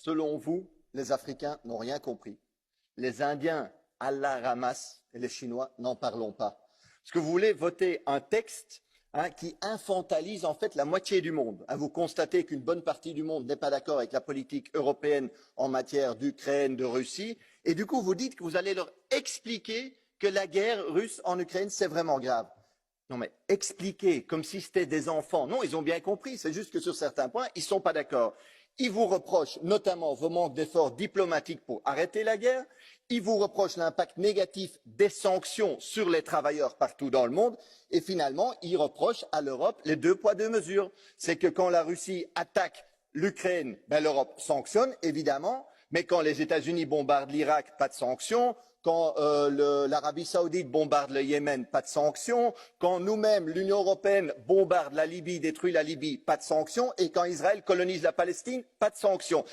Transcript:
Selon vous, les Africains n'ont rien compris. Les Indiens à la ramasse et les Chinois n'en parlons pas. Parce que vous voulez voter un texte qui infantilise en fait la moitié du monde. Vous constatez qu'une bonne partie du monde n'est pas d'accord avec la politique européenne en matière d'Ukraine, de Russie, et du coup vous dites que vous allez leur expliquer que la guerre russe en Ukraine, c'est vraiment grave. Non mais expliquer comme si c'était des enfants. Non, ils ont bien compris, c'est juste que sur certains points, ils ne sont pas d'accord. Ils vous reprochent notamment vos manques d'efforts diplomatiques pour arrêter la guerre. Ils vous reprochent l'impact négatif des sanctions sur les travailleurs partout dans le monde. Et finalement, ils reprochent à l'Europe les deux poids, deux mesures. C'est que quand la Russie attaque l'Ukraine, l'Europe sanctionne, évidemment. Mais quand les États-Unis bombardent l'Irak, pas de sanctions. Quand l'Arabie saoudite bombarde le Yémen, pas de sanctions. Quand nous-mêmes, l'Union européenne, bombarde la Libye, détruit la Libye, pas de sanctions. Et quand Israël colonise la Palestine, pas de sanctions.